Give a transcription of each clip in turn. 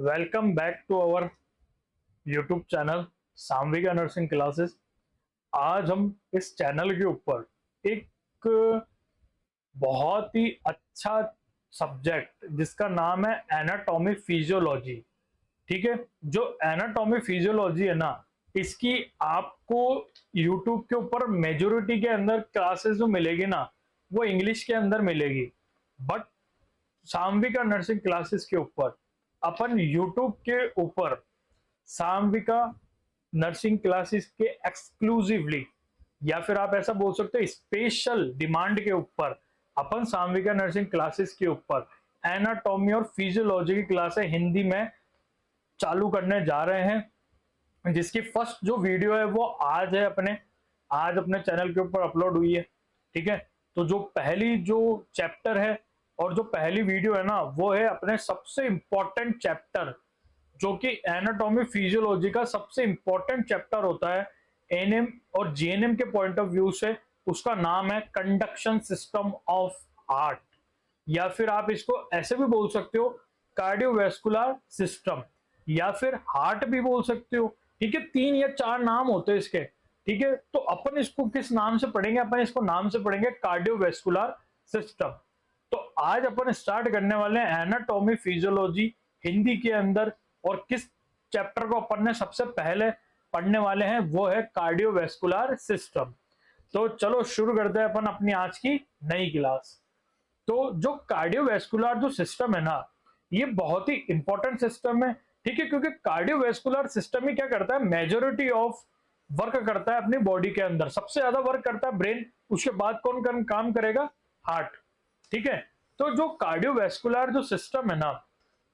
Welcome back to our YouTube channel Samvika nursing classes. आज हम इस चैनल के ऊपर एक बहुत ही अच्छा सब्जेक्ट जिसका नाम है एनाटॉमी फिजियोलॉजी। ठीक है, जो एनाटॉमी फिजियोलॉजी है ना, इसकी आपको यूट्यूब के ऊपर मेजोरिटी के अंदर क्लासेस जो मिलेगी ना, वो इंग्लिश के अंदर मिलेगी। बट सामविका नर्सिंग क्लासेस के ऊपर अपन यूट्यूब के ऊपर सामविका नर्सिंग क्लासेस के एक्सक्लूसिवली, या फिर आप ऐसा बोल सकते हो स्पेशल डिमांड के ऊपर अपन सामविका नर्सिंग क्लासेस के ऊपर एनाटॉमी और फिजियोलॉजी की क्लासें हिंदी में चालू करने जा रहे हैं, जिसकी फर्स्ट जो वीडियो है वो आज अपने चैनल के ऊपर अपलोड हुई है। ठीक है, तो जो पहली जो चैप्टर है और जो पहली वीडियो है ना, वो है अपने सबसे इंपॉर्टेंट चैप्टर, जो कि एनाटॉमी फिजियोलॉजी का सबसे इंपॉर्टेंट चैप्टर होता है एएनएम और जीएनएम के पॉइंट ऑफ व्यू से। उसका नाम है कंडक्शन सिस्टम ऑफ हार्ट, या फिर आप इसको ऐसे भी बोल सकते हो कार्डियोवैस्कुलर सिस्टम, या फिर हार्ट भी बोल सकते हो। ठीक है, 3 या 4 नाम होते हैं इसके। ठीक है, तो अपन इसको किस नाम से पढ़ेंगे? अपन इसको नाम से पढ़ेंगे कार्डियोवैस्कुलर सिस्टम। तो आज अपन स्टार्ट करने वाले हैं एनाटॉमी फिजियोलॉजी हिंदी के अंदर, और किस चैप्टर को अपन ने सबसे पहले पढ़ने वाले हैं वो है कार्डियोवैस्कुलर सिस्टम। तो चलो शुरू करते हैं अपन अपनी आज की नई क्लास। तो जो कार्डियोवैस्कुलर जो सिस्टम है ना, ये बहुत ही इंपॉर्टेंट सिस्टम है। ठीक है, क्योंकि कार्डियोवैस्कुलर सिस्टम ही क्या करता है, मेजोरिटी ऑफ वर्क करता है अपनी बॉडी के अंदर। सबसे ज्यादा वर्क करता है ब्रेन, उसके बाद कौन काम करेगा? हार्ट। ठीक है, तो जो कार्डियोवैस्कुलर जो सिस्टम है ना,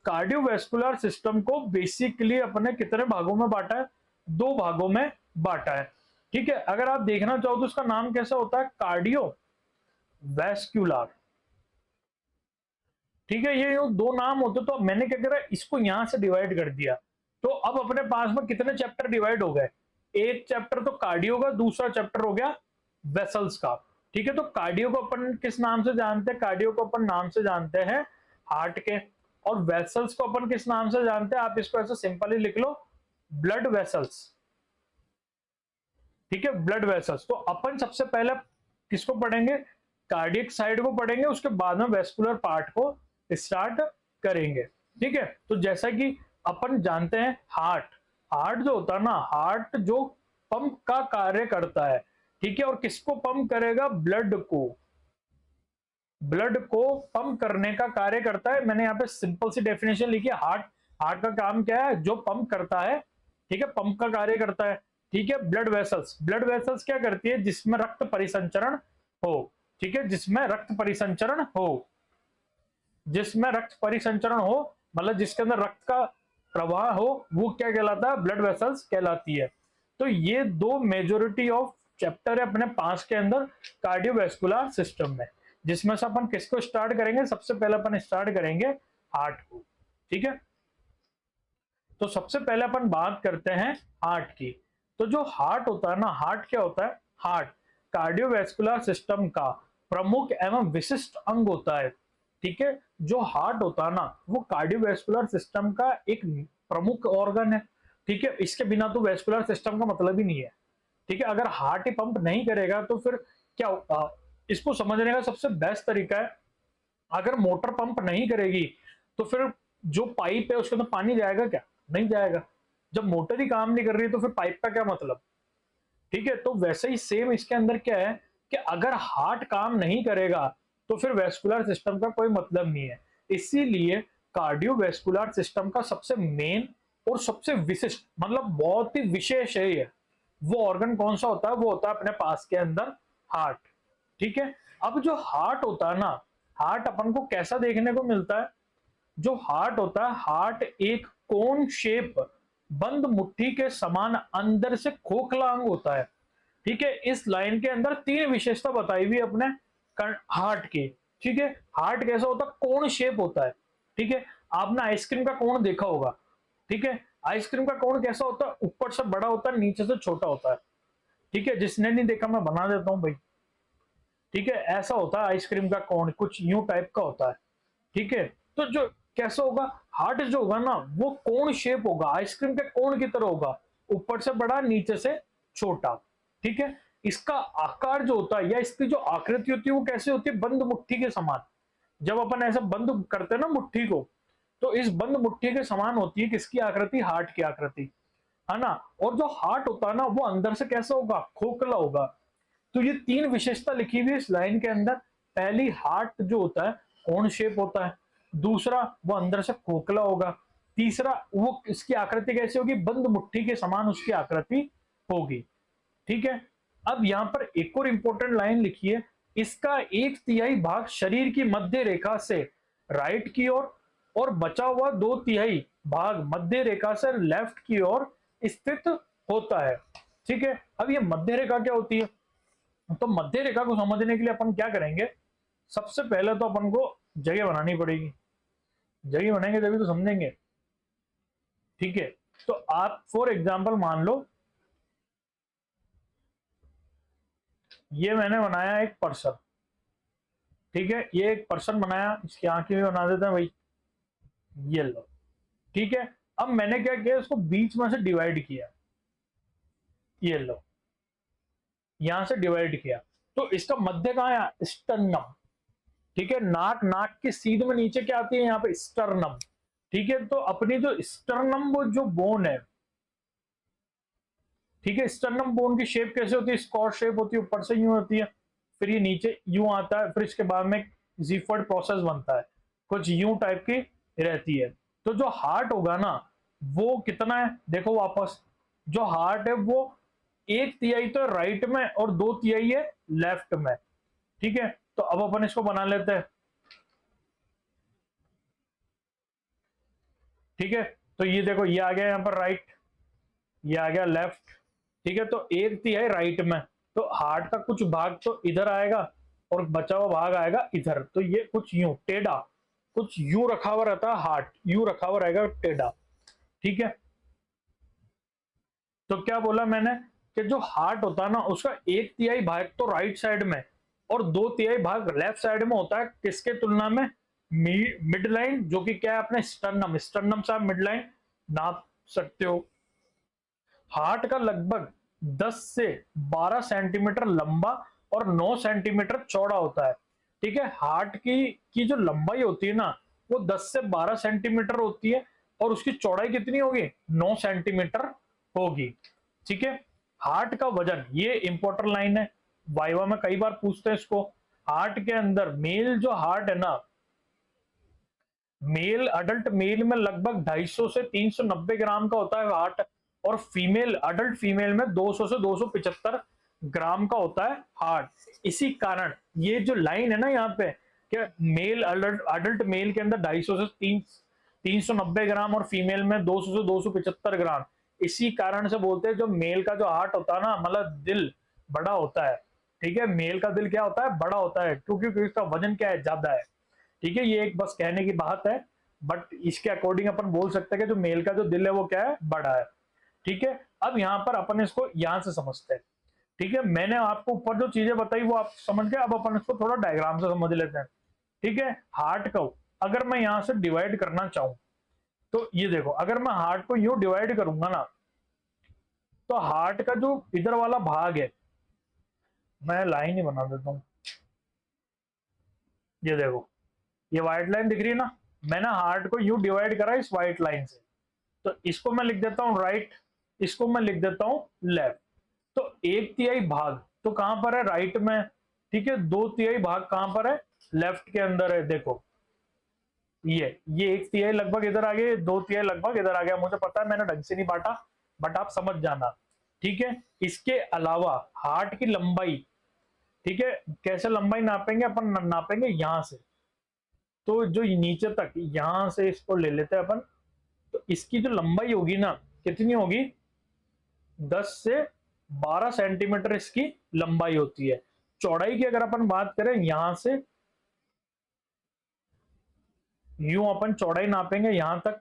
कार्डियोवैस्कुलर सिस्टम को बेसिकली अपने कितने भागों में बांटा है? 2 भागों में बांटा है। ठीक है, अगर आप देखना चाहो तो उसका नाम कैसा होता है? कार्डियोवैस्कुलर। ठीक है, ये 2 नाम होते, तो मैंने क्या करा, इसको यहां से डिवाइड कर दिया। तो अब अपने पास में कितने चैप्टर डिवाइड हो गए? एक चैप्टर तो कार्डियो का, दूसरा चैप्टर हो गया वेसल्स का। ठीक है, तो कार्डियो को अपन किस नाम से जानते हैं? कार्डियो को अपन नाम से जानते हैं हार्ट के। और वेसल्स को अपन किस नाम से जानते हैं? आप इसको ऐसे सिंपली लिख लो, ब्लड वेसल्स। ठीक है, ब्लड वेसल्स। तो अपन सबसे पहले किसको पढ़ेंगे? कार्डियक साइड को पढ़ेंगे, उसके बाद में वेस्कुलर पार्ट को स्टार्ट करेंगे। ठीक है, तो जैसा कि अपन जानते हैं हार्ट हार्ट जो होता है ना, हार्ट जो पंप का कार्य करता है। ठीक है, और किसको पंप करेगा? ब्लड को पंप करने का कार्य करता है। मैंने यहाँ पे सिंपल सी डेफिनेशन लिखी है। हार्ट हार्ट का काम क्या है? जो पंप करता है। ठीक है, पंप का कार्य करता है। ठीक है, ब्लड वेसल्स क्या करती है? जिसमें रक्त परिसंचरण हो। ठीक है, जिसमें रक्त परिसंचरण हो, मतलब जिसके अंदर रक्त का प्रवाह हो, वो क्या कहलाता है? ब्लड वेसल्स कहलाती है। तो ये 2 मेजोरिटी ऑफ चैप्टर है अपने पास के अंदर कार्डियोवैस्कुलर सिस्टम में, जिसमें से अपन किसको स्टार्ट करेंगे? सबसे पहले अपन स्टार्ट करेंगे हार्ट को। ठीक है, तो सबसे पहले अपन बात करते हैं हार्ट की। तो जो हार्ट होता है ना, हार्ट क्या होता है? हार्ट कार्डियोवैस्कुलर सिस्टम का प्रमुख एवं विशिष्ट अंग होता है। ठीक है, जो हार्ट होता है ना, वो कार्डियोवैस्कुलर सिस्टम का एक प्रमुख ऑर्गन है। ठीक है, इसके बिना तो वैस्कुलर सिस्टम का मतलब ही नहीं है। ठीक है, अगर हार्ट ही पंप नहीं करेगा तो फिर क्या? इसको समझने का सबसे बेस्ट तरीका है, अगर मोटर पंप नहीं करेगी तो फिर जो पाइप है उसके अंदर पानी जाएगा क्या? नहीं जाएगा। जब मोटर ही काम नहीं कर रही है तो फिर पाइप का क्या मतलब? ठीक है, तो वैसे ही सेम इसके अंदर क्या है कि अगर हार्ट काम नहीं करेगा तो फिर वेस्कुलर सिस्टम का कोई मतलब नहीं है। इसीलिए कार्डियोवैस्कुलर सिस्टम का सबसे मेन और सबसे विशिष्ट, मतलब बहुत ही विशेष है ये, वो ऑर्गन कौन सा होता है? वो होता है अपने पास के अंदर हार्ट। ठीक है, अब जो हार्ट होता है ना, हार्ट अपन को कैसा देखने को मिलता है? जो हार्ट होता है, हार्ट एक कोन शेप बंद मुट्ठी के समान अंदर से खोखला अंग होता है। ठीक है, इस लाइन के अंदर 3 विशेषता बताई हुई अपने हार्ट की। ठीक है, हार्ट कैसा होता है? कोन शेप होता है। ठीक है, आपने आइसक्रीम का कोन देखा होगा। ठीक है, आइसक्रीम का कोन कैसा होता है? ऊपर से बड़ा होता है, नीचे से छोटा होता है। ठीक है, जिसने नहीं देखा मैं बना देता हूं भाई। ठीक है, ऐसा होता है आइसक्रीम का कोन, कुछ यूं टाइप का होता है। ठीक है, तो जो कैसा होगा, हार्ट जो होगा ना वो कोन शेप होगा, आइसक्रीम के कोन की तरह होगा, ऊपर से बड़ा नीचे से छोटा। ठीक है, इसका आकार जो होता है या इसकी जो आकृति होती है वो कैसे होती है, बंद मुट्ठी के समान। जब अपन ऐसा बंद करते हैं ना मुट्ठी को, तो इस बंद मुट्ठी के समान होती है किसकी आकृति, हार्ट की आकृति, है ना। और जो हार्ट होता है ना वो अंदर से कैसा होगा, खोखला होगा। तो ये तीन विशेषता लिखी हुई है इस लाइन के अंदर। पहली, हार्ट जो होता है कोन शेप होता है। दूसरा, वो अंदर से खोखला होगा। तीसरा, वो इसकी आकृति कैसी होगी, बंद मुट्ठी के समान उसकी आकृति होगी। ठीक है, अब यहां पर एक और इंपॉर्टेंट लाइन लिखी है, इसका 1/3 भाग शरीर की मध्य रेखा से राइट की ओर और बचा हुआ 2/3 भाग मध्य रेखा से लेफ्ट की ओर स्थित होता है। ठीक है, अब ये मध्य रेखा क्या होती है, तो मध्य रेखा को समझने के लिए अपन क्या करेंगे, सबसे पहले तो अपन को जगह बनानी पड़ेगी, जगह बनाएंगे तभी तो समझेंगे। ठीक है, तो आप फॉर एग्जांपल मान लो ये मैंने बनाया एक पर्सन। ठीक है, ये एक पर्सन बनाया, इसकी आंखें भी बना देते हैं भाई, ये लो। ठीक है, अब मैंने क्या किया, इसको बीच में से डिवाइड किया, ये लो, यहां से डिवाइड किया। तो इसका मध्य कहां है, स्टर्नम। ठीक है, नाक, नाक की सीध में नीचे क्या आती है, यहाँ पे स्टर्नम। ठीक है, तो अपनी जो स्टर्नम वो जो बोन है, ठीक है, स्टर्नम बोन की शेप कैसे होती है, स्क्वायर शेप होती है, ऊपर से यूं होती है, फिर ये नीचे यूं आता है, फिर इसके बाद में जीफर्ड प्रोसेस बनता है, कुछ यूं टाइप की रहती है। तो जो हार्ट होगा ना वो कितना है, देखो वापस, जो हार्ट है वो 1/3 तो राइट में और 2/3 है लेफ्ट में। ठीक है, तो अब अपन इसको बना लेते हैं। ठीक है, तो ये देखो, ये आ गया यहाँ पर राइट, ये आ गया लेफ्ट। ठीक है, तो 1/3 राइट में, तो हार्ट का कुछ भाग तो इधर आएगा और बचा हुआ भाग आएगा इधर। तो ये कुछ यूं टेढ़ा, कुछ यूं रखा हुआ रहता है, हार्ट यूं रखा हुआ रहेगा टेढ़ा। ठीक है, तो क्या बोला मैंने कि जो हार्ट होता है ना उसका 1/3 भाग तो राइट साइड में और 2/3 भाग लेफ्ट साइड में होता है, किसके तुलना में, मिड लाइन, जो कि क्या है अपने स्टर्नम, स्टर्नम से आप मिड लाइन नाप सकते हो। हार्ट का लगभग 10 से 12 सेंटीमीटर लंबा और 9 सेंटीमीटर चौड़ा होता है। ठीक है, हार्ट की जो लंबाई होती है ना वो 10 से 12 सेंटीमीटर होती है और उसकी चौड़ाई कितनी होगी, 9 सेंटीमीटर होगी। ठीक है, हार्ट का वजन, ये इंपॉर्टेंट लाइन है, वाइवा में कई बार पूछते हैं इसको। हार्ट के अंदर मेल जो हार्ट है ना, मेल अडल्ट मेल में लगभग 250 से 390 ग्राम का होता है हार्ट, और फीमेल अडल्ट फीमेल में 200 से 275 ग्राम का होता है हार्ट। इसी कारण ये जो लाइन है ना यहाँ पे, क्या मेल अडल्ट अडल्ट मेल के अंदर 250 से 390 ग्राम और फीमेल में 200 से 275 ग्राम, इसी कारण से बोलते हैं जो मेल का जो हार्ट होता है ना, मतलब दिल बड़ा होता है। ठीक है, मेल का दिल क्या होता है, बड़ा होता है, क्योंकि इसका वजन क्या है, ज्यादा है। ठीक है, ये एक बस कहने की बात है, बट इसके अकॉर्डिंग अपन बोल सकते हैं कि जो मेल का जो दिल है वो क्या है, बड़ा है। ठीक है, अब यहाँ पर अपन इसको यहां से समझते हैं। ठीक है, मैंने आपको ऊपर जो चीजें बताई वो आप समझ गए, अब अपन इसको थोड़ा डायग्राम से समझ लेते हैं। ठीक है, हार्ट को अगर मैं यहां से डिवाइड करना चाहूं, तो ये देखो, अगर मैं हार्ट को यूं डिवाइड करूंगा ना, तो हार्ट का जो इधर वाला भाग है, मैं लाइन ही बना देता हूं, ये देखो, ये व्हाइट लाइन दिख रही है ना, मैंने हार्ट को यूं डिवाइड करा इस व्हाइट लाइन से, तो इसको मैं लिख देता हूं राइट, इसको मैं लिख देता हूं लेफ्ट। तो 1/3 भाग तो कहां पर है, राइट में। ठीक है, 2/3 भाग कहां पर है, लेफ्ट के अंदर है। देखो ये 1/3 लगभग इधर आ गया, 2/3 लगभग इधर आ गया, मुझे पता है मैंने ढंग से नहीं बांटा, बट आप समझ जाना। ठीक है, इसके अलावा हार्ट की लंबाई, ठीक है, कैसे लंबाई नापेंगे अपन, नापेंगे यहां से, तो जो नीचे तक यहां से इसको ले लेते हैं अपन, तो इसकी जो लंबाई होगी ना कितनी होगी, 10 से 12 सेंटीमीटर इसकी लंबाई होती है। चौड़ाई की अगर अपन बात करें, यहां से यूं अपन चौड़ाई नापेंगे यहां तक।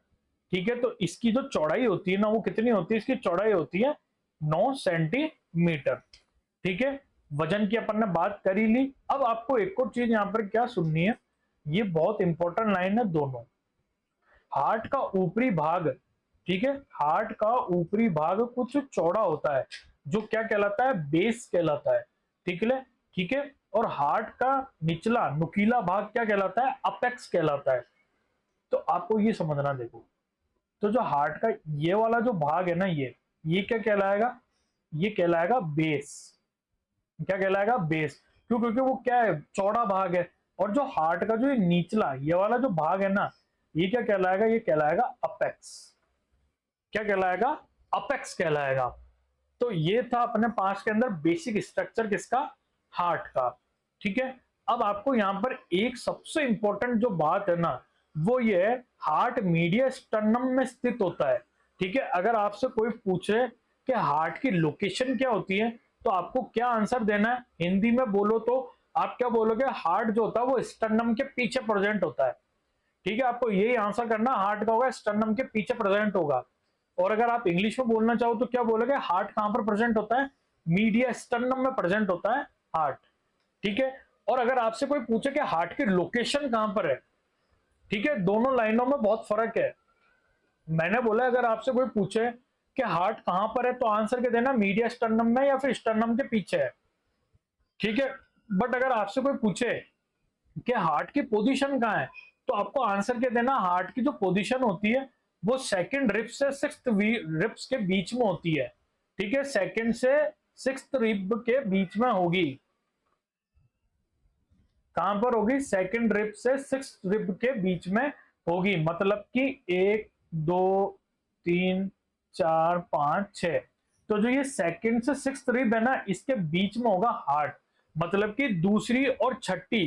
ठीक है, तो इसकी जो चौड़ाई होती है ना वो कितनी होती है, इसकी चौड़ाई होती है 9 सेंटीमीटर। ठीक है, वजन की अपन ने बात कर ही ली। अब आपको एक और चीज यहां पर क्या सुननी है, ये बहुत इंपॉर्टेंट लाइन है दोनों। हार्ट का ऊपरी भाग, ठीक है, हार्ट का ऊपरी भाग कुछ चौड़ा होता है जो क्या कहलाता है, बेस कहलाता है, ठीक है, ठीक है। और हार्ट का निचला नुकीला भाग क्या कहलाता है, अपेक्स कहलाता है। तो आपको ये समझना, देखो, तो जो हार्ट का ये वाला जो भाग है ना, ये क्या कहलाएगा, ये कहलाएगा बेस। क्या कहलाएगा, बेस। क्यों, क्योंकि वो क्या है, चौड़ा भाग है। और जो हार्ट का जो निचला ये वाला जो भाग है ना, ये क्या कहलाएगा, ये कहलाएगा अपेक्स। क्या कहलाएगा, अपेक्स कहलाएगा। तो ये था अपने पास के अंदर बेसिक स्ट्रक्चर किसका, हार्ट का, ठीक है। अब आपको यहां पर एक सबसे इंपॉर्टेंट जो बात है ना, वो ये है, हार्ट मीडिया स्टर्नम में स्थित होता है, ठीक है। अगर आपसे कोई पूछे कि हार्ट की लोकेशन क्या होती है, तो आपको क्या आंसर देना है, हिंदी में बोलो तो आप क्या बोलोगे, हार्ट जो होता है वो स्टर्नम के पीछे प्रेजेंट होता है, ठीक है। आपको यही आंसर करना, हार्ट का होगा स्टर्नम के पीछे प्रेजेंट होगा। और अगर आप इंग्लिश में बोलना चाहो तो क्या बोलोगे, हार्ट कहां पर प्रेजेंट होता है, मीडिया स्टर्नम में प्रेजेंट होता है हार्ट, ठीक है। और अगर आपसे कोई पूछे कि हार्ट की लोकेशन कहां पर है, ठीक है, दोनों लाइनों में बहुत फर्क है। मैंने बोला अगर आपसे कोई पूछे कि हार्ट कहां पर है, तो आंसर क्या देना, मीडिया स्टर्नम में या फिर स्टर्नम के पीछे है, ठीक है। बट अगर आपसे कोई पूछे कि हार्ट की पोजीशन कहां है, तो आपको आंसर क्या देना, हार्ट की जो पोजीशन होती है वो सेकंड रिब से सिक्स्थ रिब्स के बीच में होती है, ठीक है, सेकंड से सिक्स्थ रिब के बीच में होगी। कहां पर होगी, सेकंड रिब से सिक्स्थ रिब के बीच में होगी, मतलब कि एक, दो, तीन, चार, पांच, छह। तो जो ये सेकंड से सिक्स्थ रिब है ना, इसके बीच में होगा हार्ट, मतलब कि दूसरी और छठी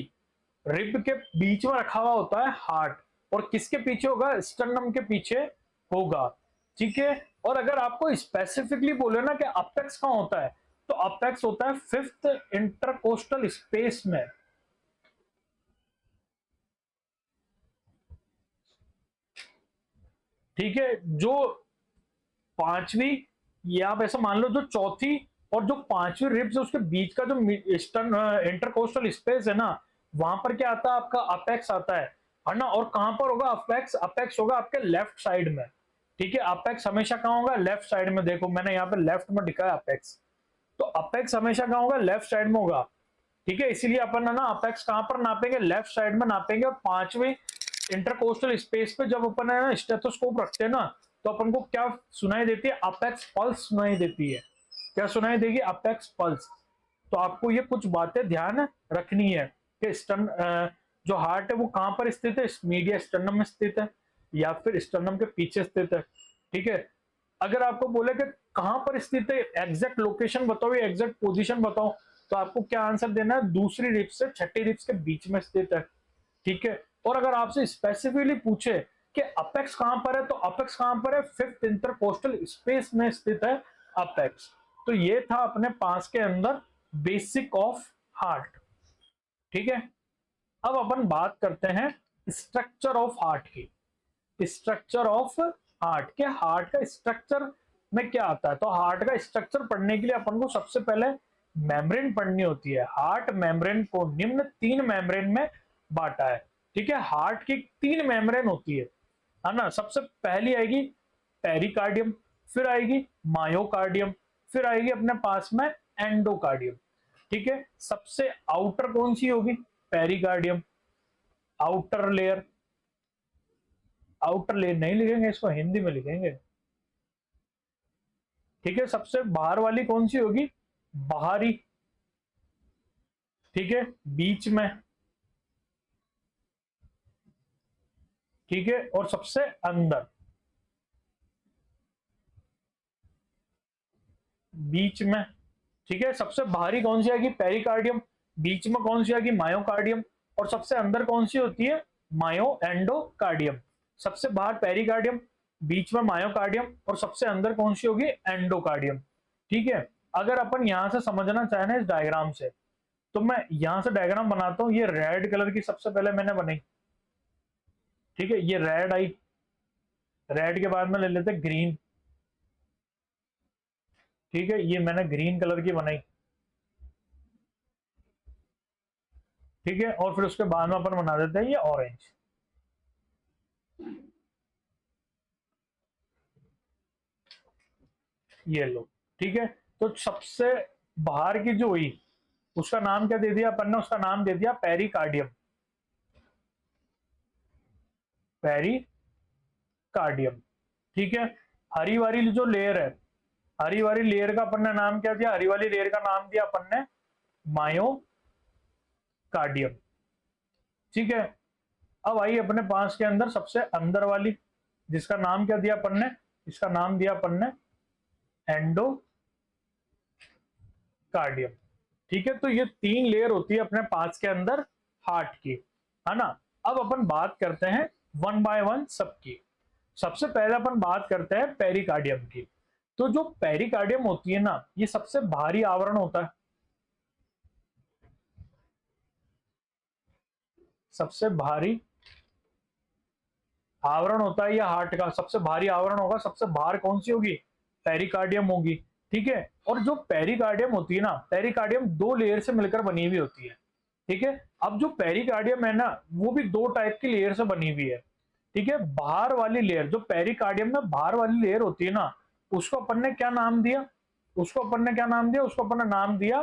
रिब के बीच में रखा हुआ होता है हार्ट। और किसके पीछे होगा, स्टर्नम के पीछे होगा, ठीक है। और अगर आपको स्पेसिफिकली बोले ना कि अपेक्स कहां होता है, तो अपेक्स होता है फिफ्थ इंटरकोस्टल स्पेस में, ठीक है। जो पांचवी, ये आप ऐसा मान लो, जो चौथी और जो पांचवी रिब्स है उसके बीच का जो ईस्टर्न इंटरकोस्टल स्पेस है ना, वहां पर क्या आता है, आपका अपेक्स आता है ना। और कहां पर होगा अपेक्स, अपेक्स होगा आपके लेफ्ट साइड में, ठीक है। अपेक्स हमेशा कहां होगा, लेफ्ट साइड में। देखो मैंने यहाँ पे लेफ्ट में लिखा है अपेक्स, तो अपेक्स हमेशा कहां होगा, लेफ्ट साइड में होगा, ठीक है। इसीलिए अपन है ना अपेक्स कहां पर नापेंगे, लेफ्ट साइड में नापेंगे। और पांचवी इंटरकोस्टल स्पेस पे जब अपन है ना स्टेथोस्कोप रखते हैं ना, तो अपन को क्या सुनाई देती है, अपेक्स पल्स सुनाई देती है। क्या सुनाई देगी, अपेक्स पल्स। तो आपको ये कुछ बातें ध्यान रखनी है कि स्टर्न जो हार्ट है वो कहां पर स्थित है, मीडिया स्टर्नम में स्थित है या फिर स्टर्नम के पीछे स्थित है, ठीक है। अगर आपको बोले कि कहां पर स्थित है, एग्जैक्ट लोकेशन बताओ या एग्जैक्ट पोजीशन बताओ, तो आपको क्या आंसर देना है, दूसरी रिब्स से छठी रिब्स के बीच में स्थित है, ठीक है। और अगर आपसे स्पेसिफिकली पूछे कि अपेक्स कहां पर है, तो अपेक्स कहां पर है, फिफ्थ इंटरकोस्टल स्पेस में स्थित है अपेक्स। तो ये था अपने पास के अंदर बेसिक ऑफ हार्ट, ठीक है। अब अपन बात करते हैं स्ट्रक्चर ऑफ हार्ट की। स्ट्रक्चर ऑफ हार्ट के, हार्ट का स्ट्रक्चर में क्या आता है, तो हार्ट का स्ट्रक्चर पढ़ने के लिए अपन को सबसे पहले मेम्ब्रेन पढ़नी होती है। हार्ट मेम्ब्रेन को निम्न तीन मेम्ब्रेन में बांटा है, ठीक है। हार्ट की तीन मेम्ब्रेन होती है ना। सबसे पहली आएगी पेरिकार्डियम, फिर आएगी मायोकार्डियम, फिर आएगी अपने पास में एंडोकार्डियम, ठीक है। सबसे आउटर कौन सी होगी, pericardium, outer layer. Outer layer नहीं लिखेंगे, इसको हिंदी में लिखेंगे, ठीक है। सबसे बाहर वाली कौन सी होगी, बाहरी, ठीक है, बीच में, ठीक है। और सबसे अंदर, बीच में, ठीक है। सबसे बाहरी कौन सी आएगी, पेरिकार्डियम, बीच में कौन सी आएगी, मायोकार्डियम, और सबसे अंदर कौन सी होती है, मायो एंडोकार्डियम। सबसे बाहर पेरिकार्डियम, बीच में मायोकार्डियम, और सबसे अंदर कौन सी होगी, एंडोकार्डियम, ठीक है। अगर अपन यहां से समझना चाहे ना इस डायग्राम से, तो मैं यहां से डायग्राम बनाता हूं। ये रेड कलर की सबसे पहले मैंने बनाई, ठीक है, ये रेड आई। रेड के बाद में ले लेते ग्रीन, ठीक है, ये मैंने ग्रीन कलर की बनाई, ठीक है। और फिर उसके बाद में अपन बना देते हैं ये ऑरेंज, ये लो, ठीक है। तो सबसे बाहर की जो हुई उसका नाम क्या दे दिया अपन ने, उसका नाम दे दिया पेरिकार्डियम, पेरिकार्डियम, ठीक है। हरी वाली जो लेयर है, हरी वाली लेयर का अपन ने नाम क्या दिया, हरी वाली लेयर का नाम दिया अपन ने मायोकार्डियम, ठीक है। अब आई अपने पास के अंदर सबसे अंदर वाली, जिसका नाम क्या दिया अपन ने, इसका नाम दिया अपन ने एंडोकार्डियम, ठीक है। तो ये 3 लेयर होती है अपने पास के अंदर हार्ट की, है ना। अब अपन बात करते हैं वन बाय वन सबकी। सबसे पहले अपन बात करते हैं पेरिकार्डियम की। तो जो पेरिकार्डियम होती है ना, ये सबसे भारी आवरण होता है, सबसे भारी आवरण होता है, या हार्ट का सबसे भारी आवरण होगा, सबसे बाहर कौन सी होगी, पेरिकार्डियम होगी, ठीक है। और जो पेरिकार्डियम होती है ना, पेरिकार्डियम 2 लेयर से मिलकर बनी हुई होती है, ठीक है। अब जो पेरिकार्डियम है ना, वो भी 2 टाइप की लेयर से बनी हुई है, ठीक है। बाहर वाली लेयर, जो पेरिकार्डियम में बाहर वाली लेयर होती है ना, उसको अपन ने क्या नाम दिया, उसको अपन ने क्या नाम दिया, उसको अपन ने नाम दिया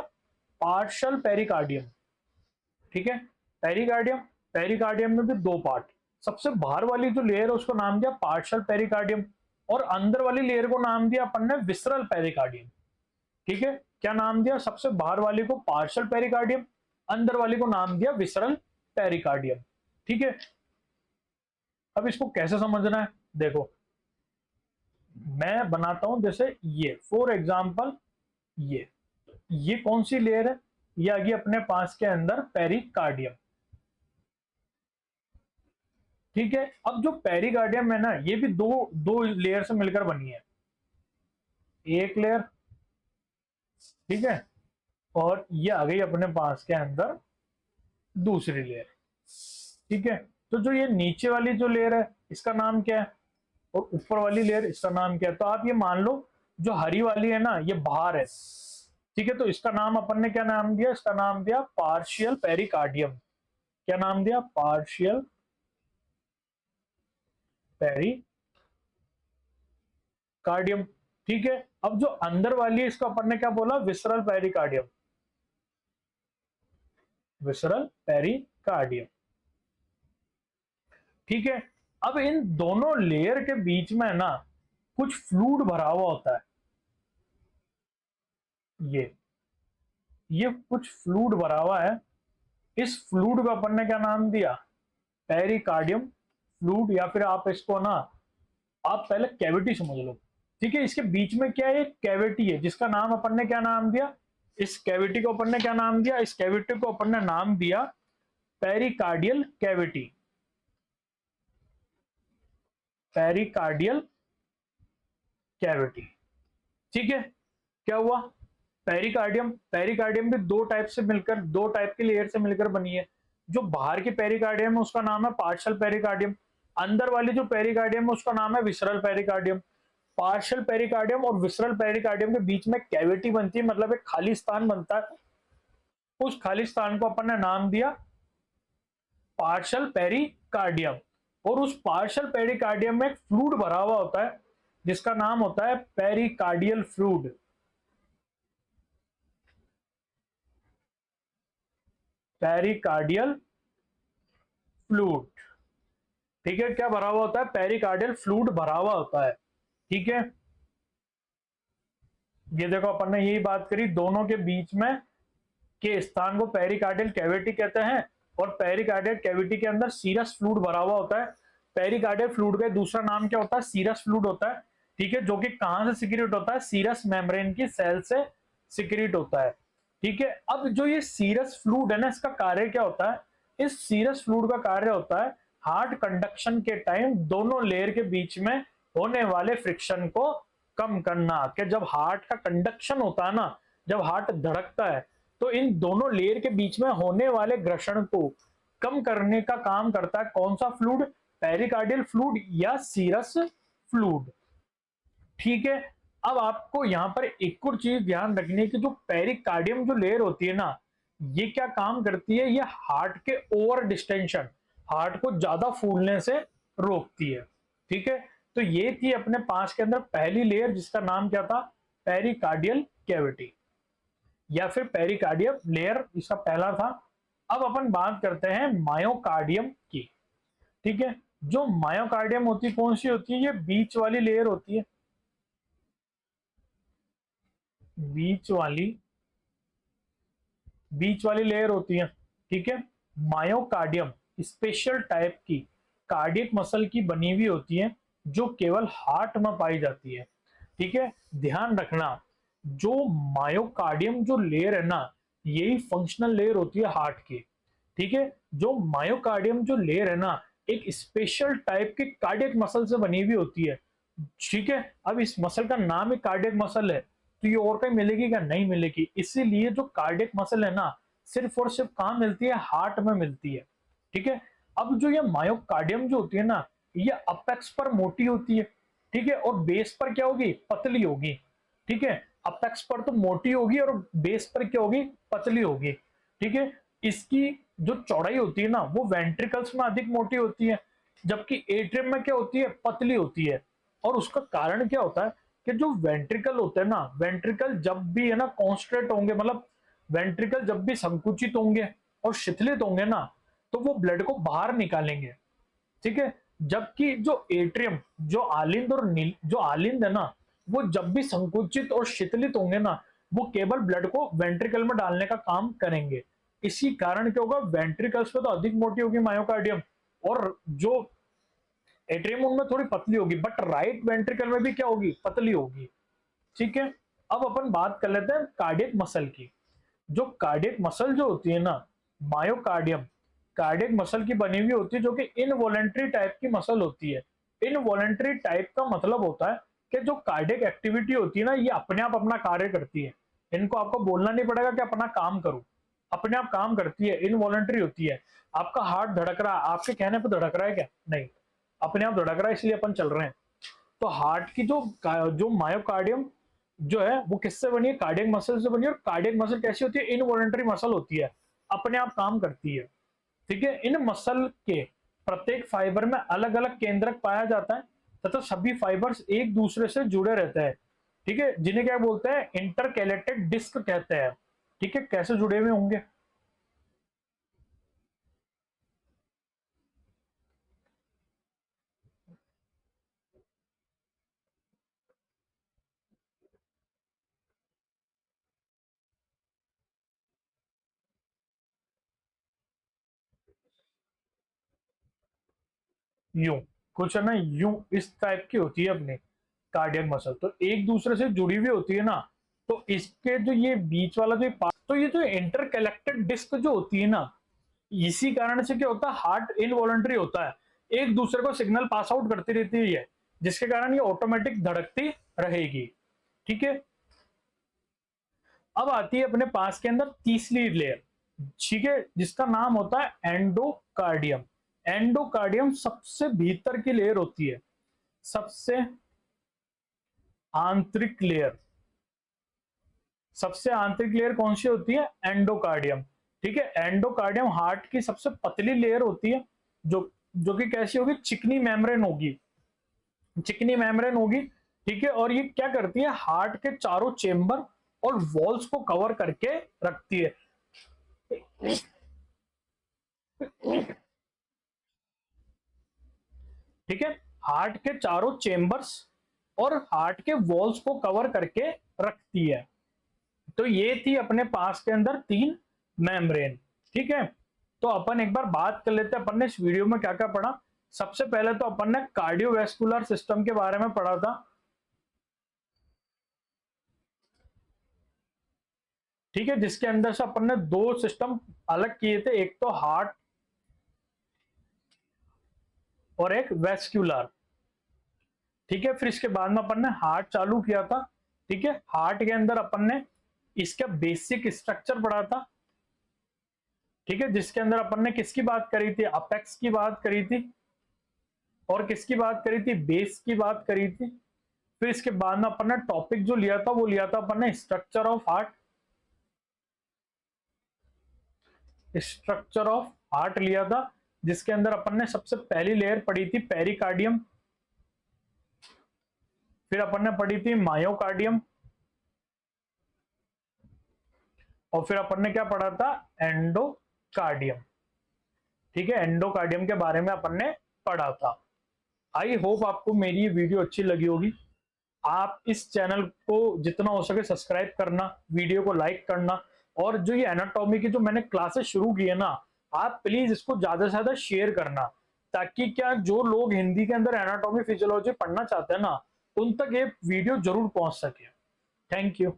पार्शियल पेरिकार्डियम, ठीक है। पेरिकार्डियम, पेरिकार्डियम में भी 2 पार्ट, सबसे बाहर वाली जो लेयर है उसको नाम दिया पार्शियल पेरिकार्डियम, और अंदर वाली लेयर को नाम दिया अपन ने विसरल पेरिकार्डियम, ठीक है। क्या नाम दिया, सबसे बाहर वाली को पार्शियल पेरिकार्डियम, अंदर वाली को नाम दिया विसरल पेरिकार्डियम, ठीक है। अब इसको कैसे समझना है, देखो मैं बनाता हूं, जैसे ये फॉर एग्जांपल ये कौन सी लेयर है, ये आ गई अपने पास के अंदर पेरिकार्डियम, ठीक है। अब जो पेरिकार्डियम है ना, ये भी दो दो लेयर से मिलकर बनी है, एक लेयर, ठीक है, और ये आ गई अपने पास के अंदर दूसरी लेयर, ठीक है। तो जो ये नीचे वाली जो लेयर है इसका नाम क्या है, और ऊपर वाली लेयर इसका नाम क्या है। तो आप ये मान लो जो हरी वाली है ना, ये बाहर है, ठीक है। तो इसका नाम अपन ने क्या नाम दिया, इसका नाम दिया पार्शियल पेरिकार्डियम, क्या नाम दिया, पार्शियल पेरिकार्डियम, ठीक है। अब जो अंदर वाली है इसको अपन ने क्या बोला, विसरल पेरिकार्डियम, विसरल पेरिकार्डियम, ठीक है। अब इन दोनों लेयर के बीच में ना कुछ फ्लूइड भरा हुआ होता है, ये कुछ फ्लूइड भरा हुआ है, इस फ्लूइड को अपन ने क्या नाम दिया, पेरिकार्डियम फ्लूइड, या फिर आप इसको ना, आप पहले कैविटी समझ लो, ठीक है। इसके बीच में क्या है, कैविटी है, जिसका नाम अपन ने क्या नाम दिया, इस कैविटी को अपन ने क्या नाम दिया, इस कैविटी को अपन ने नाम दिया पेरिकार्डियल कैविटी, पेरिकार्डियल कैविटी, ठीक है। क्या हुआ, पेरिकार्डियम, पेरिकार्डियम भी 2 टाइप से मिलकर, 2 टाइप की लेयर से मिलकर बनी है। जो बाहर की पेरिकार्डियम है उसका नाम है पार्शियल पेरिकार्डियम, अंदर वाली जो पेरिकार्डियम है उसका नाम है विसरल पेरिकार्डियम। पार्शियल पेरिकार्डियम और विसरल पेरिकार्डियम के बीच में कैविटी बनती है, मतलब एक खाली स्थान बनता है, उस खाली स्थान को अपन ने नाम दिया पार्शियल पेरिकार्डियम। और उस पार्शियल पेरिकार्डियम में एक फ्लूइड भरा हुआ होता है, जिसका नाम होता है पेरिकार्डियल फ्लूइड, पेरिकार्डियल फ्लूइड, ठीक है। क्या भरा हुआ होता है, पेरिकार्डियल फ्लूइड भरा हुआ होता है, ठीक है। ये देखो अपन ने यही बात करी, दोनों के बीच में के स्थान को पेरिकार्डियल कैविटी कहते हैं, और पेरिकार्डियल कैविटी के अंदर सीरस फ्लूइड भरा हुआ होता है। पेरिकार्डियल फ्लूइड का दूसरा नाम क्या होता है, सीरस फ्लूइड होता है, ठीक है, जो कि कहां से सिक्रीट होता है, सीरस मेम्ब्रेन की सेल से सिक्रीट होता है, ठीक है। अब जो ये सीरस फ्लूइड है ना, इसका कार्य क्या होता है, इस सीरस फ्लूइड का कार्य होता है हार्ट कंडक्शन के टाइम दोनों लेयर के बीच में होने वाले फ्रिक्शन को कम करना। कि जब हार्ट का कंडक्शन होता है ना, जब हार्ट धड़कता है, तो इन दोनों लेयर के बीच में होने वाले घर्षण को कम करने का काम करता है कौन सा फ्लूइड, पेरिकार्डियल फ्लूइड या सीरस फ्लूइड, ठीक है। अब आपको यहां पर एक और चीज ध्यान रखनी है कि जो पेरिकार्डियम जो लेयर होती है ना, ये क्या काम करती है, ये हार्ट के ओवर डिस्टेंशन, हार्ट को ज्यादा फूलने से रोकती है, ठीक है। तो ये थी अपने पास के अंदर पहली लेयर, जिसका नाम क्या था, पेरिकार्डियल कैविटी या फिर पेरिकार्डियल लेयर, इसका पहला था। अब अपन बात करते हैं मायोकार्डियम की। ठीक है, जो मायोकार्डियम होती है कौन सी होती है? ये बीच वाली लेयर होती है, बीच वाली लेयर होती है। ठीक है, मायोकार्डियम स्पेशल टाइप की कार्डियक मसल की बनी हुई होती है जो केवल हार्ट में पाई जाती है। ठीक है, ध्यान रखना, जो मायोकार्डियम जो लेयर है ना, यही फंक्शनल लेयर होती है हार्ट की। ठीक है, जो मायोकार्डियम जो लेयर है ना, एक स्पेशल टाइप की कार्डियक मसल से बनी हुई होती है। ठीक है, अब इस मसल का नाम ही कार्डियक मसल है, तो ये और कहीं मिलेगी क्या? नहीं मिलेगी। इसीलिए जो कार्डियक मसल है ना, सिर्फ और सिर्फ कहां मिलती है? हार्ट में मिलती है। ठीक है, अब जो ये मायोकार्डियम जो होती है ना, ये अपेक्स पर मोटी होती है। ठीक है, और बेस पर क्या होगी? पतली होगी। ठीक है, अपेक्स पर तो मोटी होगी और बेस पर क्या होगी? पतली होगी। ठीक है, इसकी जो चौड़ाई होती है ना, वो वेंट्रिकल्स में अधिक मोटी होती है, जबकि एट्रियम में क्या होती है? पतली होती है। और उसका कारण क्या होता है कि जो वेंट्रिकल होते हैं ना, वेंट्रिकल जब भी है ना कॉन्स्ट्रेट होंगे, मतलब वेंट्रिकल जब भी संकुचित होंगे और शिथिलित होंगे ना, तो वो ब्लड को बाहर निकालेंगे। ठीक है, जबकि जो एट्रियम, जो आलिंद और नील, जो आलिंद है ना, वो जब भी संकुचित और शिथिलित होंगे ना, वो केवल ब्लड को वेंट्रिकल में डालने का काम करेंगे। इसी कारण क्या होगा? वेंट्रिकल्स पे तो अधिक मोटी होगी मायोकार्डियम, और जो एट्रियम उनमें थोड़ी पतली होगी, बट राइट वेंट्रिकल में भी क्या होगी? पतली होगी। ठीक है, अब अपन बात कर लेते हैं कार्डियक मसल की। जो कार्डियक मसल जो होती है ना, मायोकार्डियम कार्डियक मसल की बनी हुई होती है, जो कि इनवॉलेंट्री टाइप की मसल होती है। इनवॉलेंट्री टाइप का मतलब होता है कि जो कार्डियक एक्टिविटी होती है ना, ये अपने आप अपना कार्य करती है। इनको आपको बोलना नहीं पड़ेगा कि अपना काम करो, अपने आप काम करती है, इनवॉलेंट्री होती है। आपका हार्ट धड़क रहा है, आपके कहने पर धड़क रहा है क्या? नहीं, अपने आप धड़क रहा है, इसलिए अपन चल रहे हैं। तो हार्ट की जो जो मायोकार्डियम जो है, वो किससे बनी है? कार्डियक मसल से बनी है। और कार्डियक मसल कैसी होती है? इनवॉलंटरी मसल होती है, अपने आप काम करती है। ठीक है, इन मसल के प्रत्येक फाइबर में अलग अलग केंद्रक पाया जाता है तथा सभी फाइबर्स एक दूसरे से जुड़े रहते हैं। ठीक है, जिन्हें क्या बोलते हैं? इंटरकैलेटेड डिस्क कहते हैं। ठीक है, कैसे जुड़े हुए होंगे? यूं, कुछ है ना, यूं इस टाइप की होती है अपने कार्डियक मसल, तो एक दूसरे से जुड़ी हुई होती है ना। तो इसके जो ये बीच वाला जो पार्ट, तो ये जो इंटरकलेक्टेड डिस्क जो होती है ना, इसी कारण से क्या होता है? हार्ट इनवॉलंटरी होता है, एक दूसरे को सिग्नल पास आउट करती रहती है, जिसके कारण ये ऑटोमेटिक धड़कती रहेगी। ठीक है, अब आती है अपने पास के अंदर तीसरी लेयर। ठीक है, जिसका नाम होता है एंडोकार्डियम। एंडोकार्डियम सबसे भीतर की लेयर होती है, सबसे आंतरिक लेयर। सबसे आंतरिक लेयर कौन सी होती है? एंडोकार्डियम। ठीक है, एंडोकार्डियम हार्ट की सबसे पतली लेयर होती है, जो जो कि कैसी होगी? चिकनी मेम्ब्रेन होगी, चिकनी मेम्ब्रेन होगी। ठीक है, और ये क्या करती है? हार्ट के चारों चेंबर और वॉल्स को कवर करके रखती है। ठीक है, हार्ट के चारों चेंबर्स और हार्ट के वॉल्स को कवर करके रखती है। तो ये थी अपने पास के अंदर तीन मेम्ब्रेन। ठीक है, तो अपन एक बार बात कर लेते हैं अपन ने इस वीडियो में क्या क्या पढ़ा। सबसे पहले तो अपन ने कार्डियोवैस्कुलर सिस्टम के बारे में पढ़ा था। ठीक है, जिसके अंदर से अपन ने दो सिस्टम अलग किए थे, एक तो हार्ट और एक वेस्क्यूलर। ठीक है, फिर इसके बाद में अपन ने हार्ट चालू किया था। ठीक है, हार्ट के अंदर अपन ने इसका बेसिक स्ट्रक्चर पढ़ा था। ठीक है, जिसके अंदर अपन ने किसकी बात करी थी? अपेक्स की बात करी थी, और किसकी बात करी थी? बेस की बात करी थी। फिर इसके बाद में अपन ने टॉपिक जो लिया था, वो लिया था अपन ने structure of heart. Structure of heart लिया था, जिसके अंदर अपन ने सबसे पहली लेयर पढ़ी थी पेरिकार्डियम, फिर अपन ने पढ़ी थी मायोकार्डियम, और फिर अपन ने क्या पढ़ा था, एंडोकार्डियम। ठीक है, एंडोकार्डियम के बारे में अपन ने पढ़ा था। आई होप आपको मेरी ये वीडियो अच्छी लगी होगी। आप इस चैनल को जितना हो सके सब्सक्राइब करना, वीडियो को लाइक करना, और जो ये एनाटॉमी की जो मैंने क्लासेस शुरू की है ना, आप प्लीज इसको ज्यादा से ज्यादा शेयर करना, ताकि क्या जो लोग हिंदी के अंदर एनाटॉमी फिजियोलॉजी पढ़ना चाहते हैं ना, उन तक ये वीडियो जरूर पहुंच सके। Thank you.